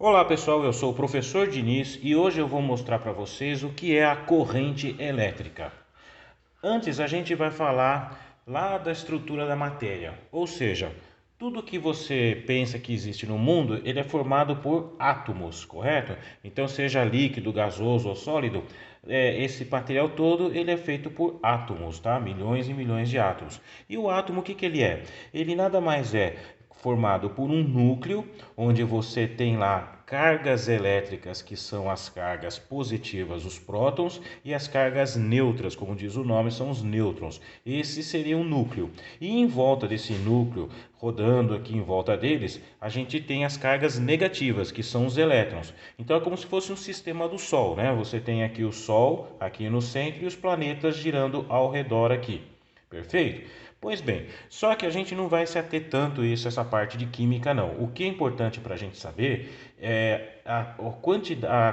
Olá pessoal, eu sou o professor Diniz e hoje eu vou mostrar para vocês o que é a corrente elétrica. Antes a gente vai falar lá da estrutura da matéria, ou seja, tudo que você pensa que existe no mundo, ele é formado por átomos, correto? Então seja líquido, gasoso ou sólido, esse material todo ele é feito por átomos, tá? Milhões e milhões de átomos. E o átomo, o que ele é? Ele nada mais é formado por um núcleo, onde você tem lá cargas elétricas, que são as cargas positivas, os prótons, e as cargas neutras, como diz o nome, são os nêutrons. Esse seria o núcleo. E em volta desse núcleo, rodando aqui em volta deles, a gente tem as cargas negativas, que são os elétrons. Então é como se fosse um sistema do Sol, né? Você tem aqui o Sol, aqui no centro, e os planetas girando ao redor aqui. Perfeito? Pois bem, só que a gente não vai se ater tanto a isso, essa parte de química não. O que é importante para a gente saber é a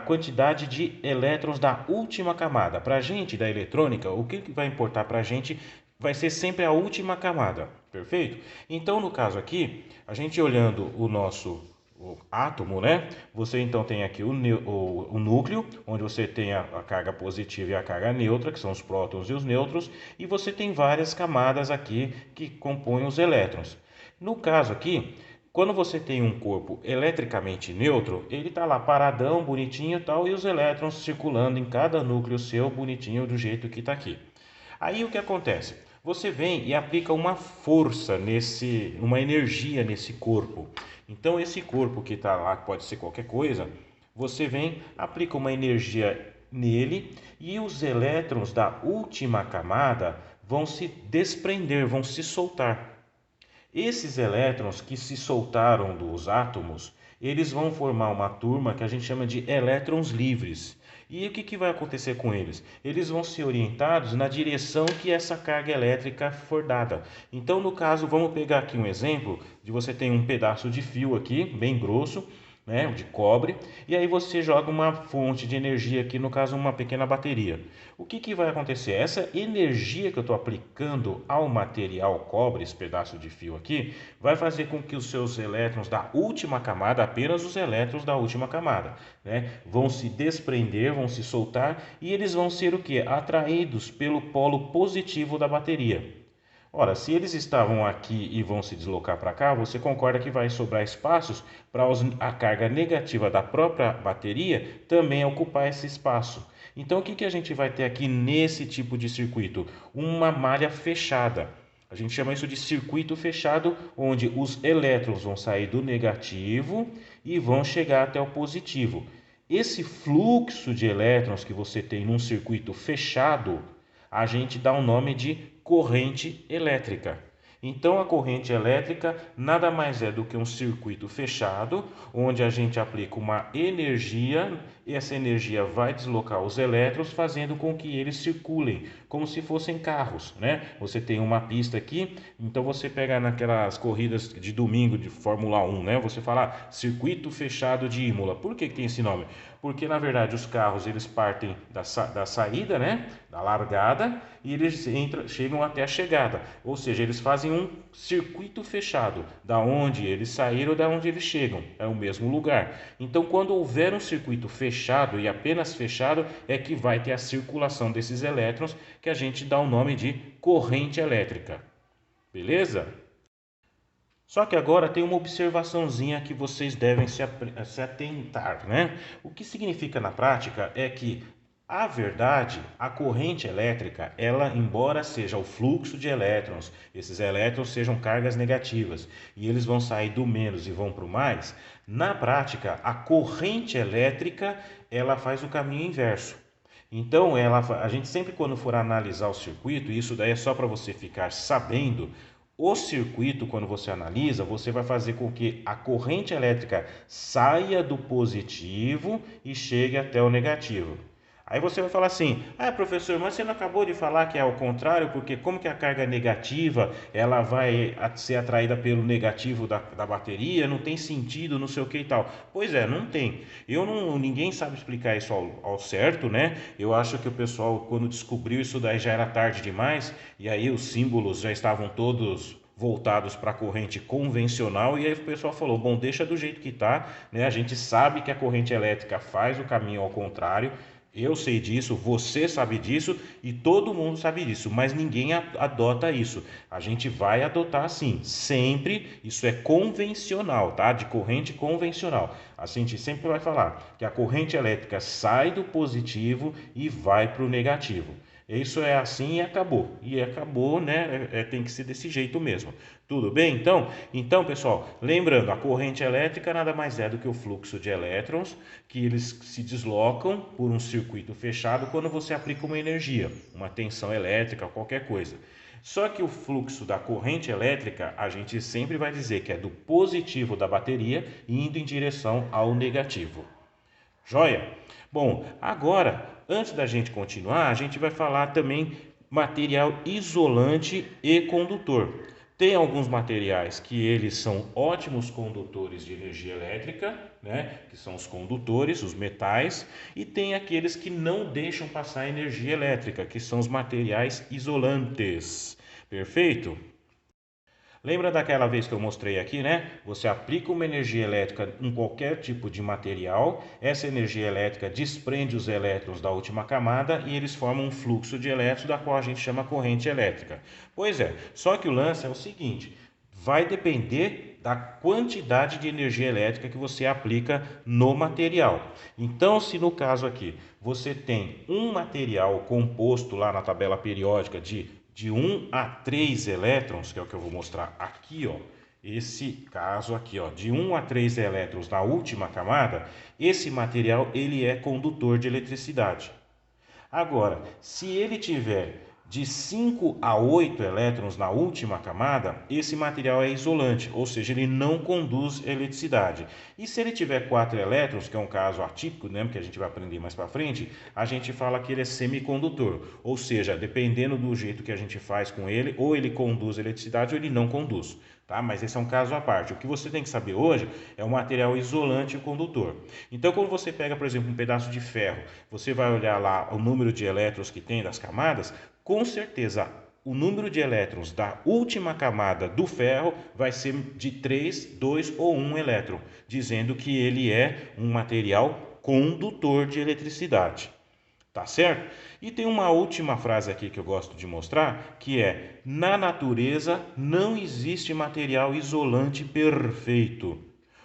quantidade de elétrons da última camada. Para a gente da eletrônica, o que vai importar para a gente vai ser sempre a última camada, perfeito? Então, no caso aqui, a gente olhando o átomo, né? Você então tem aqui o núcleo, onde você tem a carga positiva e a carga neutra, que são os prótons e os nêutrons, e você tem várias camadas aqui que compõem os elétrons. No caso aqui, quando você tem um corpo eletricamente neutro, ele está lá paradão, bonitinho e tal, e os elétrons circulando em cada núcleo seu, bonitinho do jeito que está aqui. Aí o que acontece? Você vem e aplica uma força uma energia nesse corpo. Então esse corpo que está lá, que pode ser qualquer coisa, você vem, aplica uma energia nele e os elétrons da última camada vão se desprender, vão se soltar. Esses elétrons que se soltaram dos átomos, eles vão formar uma turma que a gente chama de elétrons livres. E o que vai acontecer com eles? Eles vão ser orientados na direção que essa carga elétrica for dada. Então, no caso, vamos pegar aqui um exemplo de você tem um pedaço de fio aqui, bem grosso, né, de cobre, e aí você joga uma fonte de energia aqui, no caso uma pequena bateria. O que vai acontecer? Essa energia que eu estou aplicando ao material cobre, esse pedaço de fio aqui, vai fazer com que os seus elétrons da última camada, apenas os elétrons da última camada, né, vão se desprender, vão se soltar e eles vão ser o que? Atraídos pelo polo positivo da bateria. Ora, se eles estavam aqui e vão se deslocar para cá, você concorda que vai sobrar espaços para a carga negativa da própria bateria também ocupar esse espaço. Então, o que a gente vai ter aqui nesse tipo de circuito? Uma malha fechada. A gente chama isso de circuito fechado, onde os elétrons vão sair do negativo e vão chegar até o positivo. Esse fluxo de elétrons que você tem num circuito fechado, a gente dá o nome de corrente elétrica. Então, a corrente elétrica nada mais é do que um circuito fechado, onde a gente aplica uma energia e essa energia vai deslocar os elétrons, fazendo com que eles circulem, como se fossem carros, né? Você tem uma pista aqui, então você pega naquelas corridas de domingo de Fórmula 1, né? Você fala circuito fechado de Imola. Por que tem esse nome? Porque na verdade os carros eles partem da saída, né? Da largada, e eles chegam até a chegada, ou seja, eles fazem um circuito fechado, da onde eles saíram, da onde eles chegam, é o mesmo lugar. Então, quando houver um circuito fechado e apenas fechado, é que vai ter a circulação desses elétrons, que a gente dá o nome de corrente elétrica. Beleza? Só que agora tem uma observaçãozinha que vocês devem se atentar, né? O que significa na prática é que a verdade, a corrente elétrica, ela, embora seja o fluxo de elétrons, esses elétrons sejam cargas negativas e eles vão sair do menos e vão para o mais, na prática, a corrente elétrica, ela faz o caminho inverso. Então, a gente sempre quando for analisar o circuito, e isso daí é só para você ficar sabendo, o circuito, quando você analisa, você vai fazer com que a corrente elétrica saia do positivo e chegue até o negativo. Aí você vai falar assim: ah, professor, mas você não acabou de falar que é ao contrário, porque como que a carga negativa ela vai ser atraída pelo negativo da bateria? Não tem sentido, não sei o que e tal. Pois é, não tem. Ninguém sabe explicar isso ao certo, né? Eu acho que o pessoal, quando descobriu isso daí, já era tarde demais, e aí os símbolos já estavam todos voltados para a corrente convencional, e aí o pessoal falou, bom, deixa do jeito que está, né? A gente sabe que a corrente elétrica faz o caminho ao contrário, eu sei disso, você sabe disso e todo mundo sabe disso, mas ninguém adota isso. A gente vai adotar sim, sempre, isso é convencional, tá? De corrente convencional. A gente sempre vai falar que a corrente elétrica sai do positivo e vai para o negativo. Isso é assim e acabou. E acabou, né? Tem que ser desse jeito mesmo. Tudo bem? Então, pessoal, lembrando, a corrente elétrica nada mais é do que o fluxo de elétrons que eles se deslocam por um circuito fechado quando você aplica uma energia, uma tensão elétrica, qualquer coisa. Só que o fluxo da corrente elétrica, a gente sempre vai dizer que é do positivo da bateria indo em direção ao negativo. Joia? Bom, agora, antes da gente continuar, a gente vai falar também material isolante e condutor. Tem alguns materiais que eles são ótimos condutores de energia elétrica, né? Que são os condutores, os metais, e tem aqueles que não deixam passar energia elétrica, que são os materiais isolantes. Perfeito? Lembra daquela vez que eu mostrei aqui, né? Você aplica uma energia elétrica em qualquer tipo de material, essa energia elétrica desprende os elétrons da última camada e eles formam um fluxo de elétrons, da qual a gente chama corrente elétrica. Pois é, só que o lance é o seguinte, vai depender da quantidade de energia elétrica que você aplica no material. Então, se no caso aqui você tem um material composto lá na tabela periódica de 1 a 3 elétrons, que é o que eu vou mostrar aqui, ó, esse caso aqui, ó, de 1 a 3 elétrons na última camada, esse material ele é condutor de eletricidade. Agora, se ele tiver de 5 a 8 elétrons na última camada, esse material é isolante, ou seja, ele não conduz eletricidade. E se ele tiver 4 elétrons, que é um caso atípico, né, que a gente vai aprender mais para frente, a gente fala que ele é semicondutor, ou seja, dependendo do jeito que a gente faz com ele, ou ele conduz eletricidade ou ele não conduz. Tá? Mas esse é um caso à parte. O que você tem que saber hoje é o material isolante e o condutor. Então, quando você pega, por exemplo, um pedaço de ferro, você vai olhar lá o número de elétrons que tem das camadas, com certeza o número de elétrons da última camada do ferro vai ser de 3, 2 ou 1 elétron, dizendo que ele é um material condutor de eletricidade. Tá certo? E tem uma última frase aqui que eu gosto de mostrar, que é: na natureza não existe material isolante perfeito.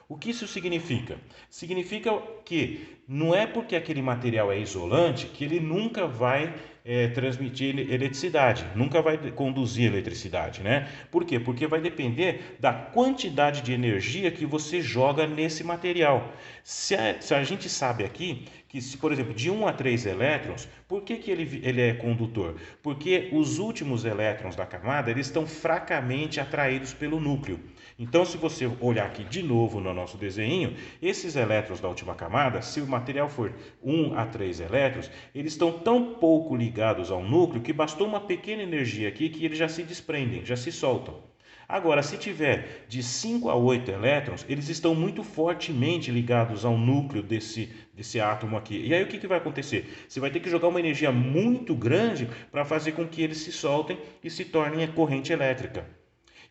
O que isso significa? Significa que não é porque aquele material é isolante que ele nunca vai transmitir eletricidade, nunca vai conduzir eletricidade, né? Por quê? Porque vai depender da quantidade de energia que você joga nesse material. Se a gente sabe aqui que, se, por exemplo, de 1 a 3 elétrons, por que ele é condutor? Porque os últimos elétrons da camada eles estão fracamente atraídos pelo núcleo. Então, se você olhar aqui de novo no nosso desenho, esses elétrons da última camada, se o material for 1 a 3 elétrons, eles estão tão pouco ligados ao núcleo que bastou uma pequena energia aqui que eles já se desprendem, já se soltam. Agora, se tiver de 5 a 8 elétrons, eles estão muito fortemente ligados ao núcleo desse átomo aqui. E aí o que vai acontecer? Você vai ter que jogar uma energia muito grande para fazer com que eles se soltem e se tornem a corrente elétrica.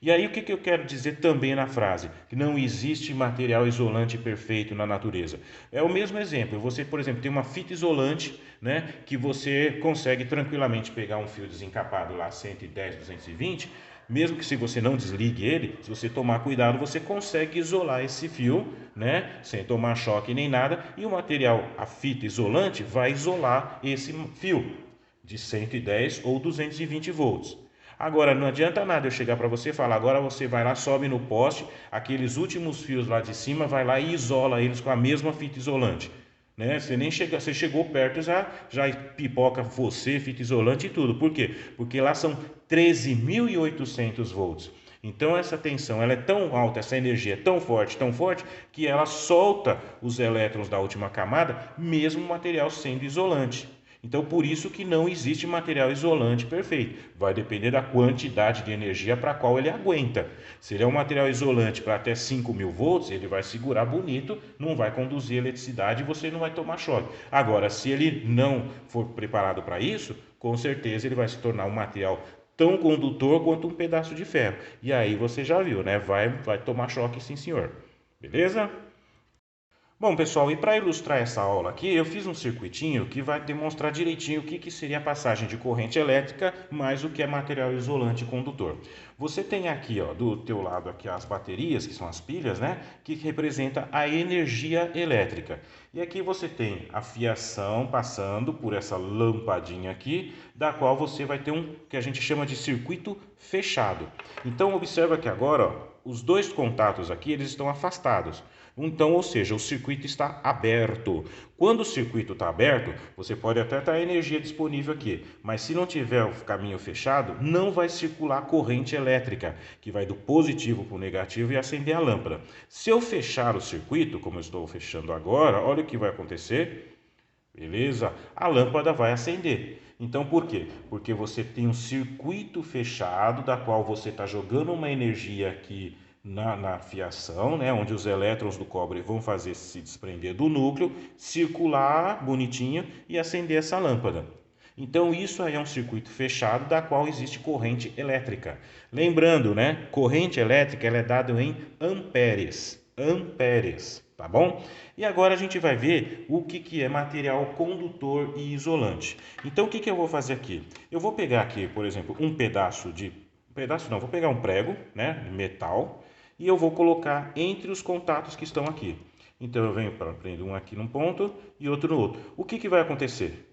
E aí o que eu quero dizer também na frase? Que não existe material isolante perfeito na natureza. É o mesmo exemplo. Você, por exemplo, tem uma fita isolante, né, que você consegue tranquilamente pegar um fio desencapado lá 110, 220, mesmo que se você não desligue ele, se você tomar cuidado, você consegue isolar esse fio, né, sem tomar choque nem nada, e o material, a fita isolante, vai isolar esse fio de 110 ou 220 volts. Agora, não adianta nada eu chegar para você e falar, agora você vai lá, sobe no poste, aqueles últimos fios lá de cima, vai lá e isola eles com a mesma fita isolante. Né? Você nem chega, você chegou perto, já pipoca você, fita isolante e tudo. Por quê? Porque lá são 13.800 volts. Então essa tensão ela é tão alta, essa energia é tão forte, que ela solta os elétrons da última camada, mesmo o material sendo isolante. Então, por isso que não existe material isolante perfeito. Vai depender da quantidade de energia para a qual ele aguenta. Se ele é um material isolante para até 5.000 volts, ele vai segurar bonito, não vai conduzir eletricidade e você não vai tomar choque. Agora, se ele não for preparado para isso, com certeza ele vai se tornar um material tão condutor quanto um pedaço de ferro. E aí você já viu, né? Vai tomar choque, sim, senhor. Beleza? Bom, pessoal, e para ilustrar essa aula aqui, eu fiz um circuitinho que vai demonstrar direitinho o que seria a passagem de corrente elétrica mais o que é material isolante e condutor. Você tem aqui, ó, do teu lado aqui as baterias, que são as pilhas, né, que representa a energia elétrica. E aqui você tem a fiação passando por essa lampadinha aqui, da qual você vai ter um que a gente chama de circuito fechado. Então observa que agora, ó, os dois contatos aqui, eles estão afastados. Então, ou seja, o circuito está aberto. Quando o circuito está aberto, você pode até ter a energia disponível aqui, mas se não tiver o caminho fechado, não vai circular corrente elétrica, que vai do positivo para o negativo e acender a lâmpada. Se eu fechar o circuito, como eu estou fechando agora, olha o que vai acontecer. Beleza? A lâmpada vai acender. Então, por quê? Porque você tem um circuito fechado, da qual você está jogando uma energia aqui na fiação, né, onde os elétrons do cobre vão fazer se desprender do núcleo, circular bonitinho e acender essa lâmpada. Então isso aí é um circuito fechado da qual existe corrente elétrica. Lembrando, né, corrente elétrica ela é dada em amperes, tá bom? E agora a gente vai ver o que é material condutor e isolante. Então o que eu vou fazer aqui? Eu vou pegar aqui, por exemplo, vou pegar um prego, né, de metal, e eu vou colocar entre os contatos que estão aqui. Então eu venho para prender um aqui num ponto e outro no outro. O que vai acontecer?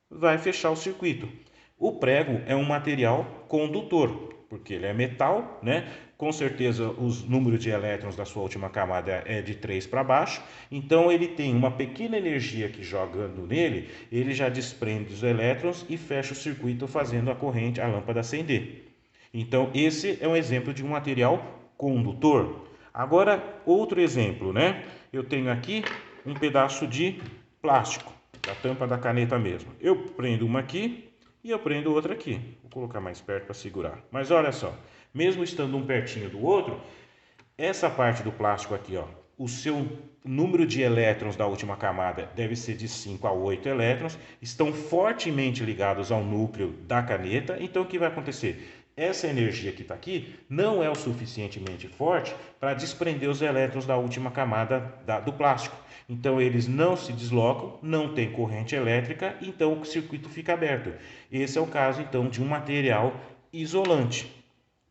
Vai fechar o circuito. O prego é um material condutor, porque ele é metal, né? Com certeza os números de elétrons da sua última camada é de 3 para baixo, então ele tem uma pequena energia que jogando nele, ele já desprende os elétrons e fecha o circuito fazendo a corrente, a lâmpada acender. Então esse é um exemplo de um material condutor. Agora, outro exemplo, né? Eu tenho aqui um pedaço de plástico, da tampa da caneta mesmo. Eu prendo uma aqui e eu prendo outra aqui. Vou colocar mais perto para segurar. Mas olha só, mesmo estando um pertinho do outro, essa parte do plástico aqui, ó, o seu número de elétrons da última camada deve ser de 5 a 8 elétrons, estão fortemente ligados ao núcleo da caneta, então o que vai acontecer? Essa energia que está aqui não é o suficientemente forte para desprender os elétrons da última camada do plástico. Então eles não se deslocam, não tem corrente elétrica, então o circuito fica aberto. Esse é o caso então de um material isolante.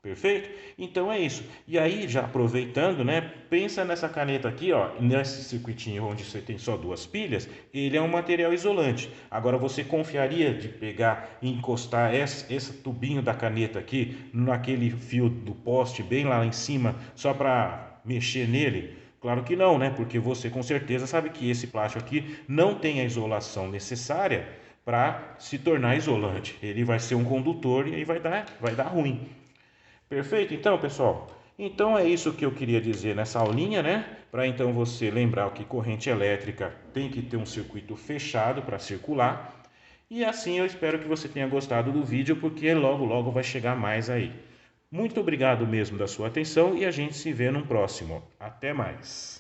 Perfeito? Então é isso. E aí, já aproveitando, né? Pensa nessa caneta aqui, ó, nesse circuitinho onde você tem só duas pilhas, ele é um material isolante. Agora você confiaria de pegar e encostar esse tubinho da caneta aqui naquele fio do poste bem lá em cima, só para mexer nele? Claro que não, né? Porque você com certeza sabe que esse plástico aqui não tem a isolação necessária para se tornar isolante. Ele vai ser um condutor e aí vai dar ruim. Perfeito, então, pessoal? Então é isso que eu queria dizer nessa aulinha, né? Para então você lembrar que corrente elétrica tem que ter um circuito fechado para circular. E assim eu espero que você tenha gostado do vídeo, porque logo logo vai chegar mais aí. Muito obrigado mesmo da sua atenção e a gente se vê no próximo. Até mais!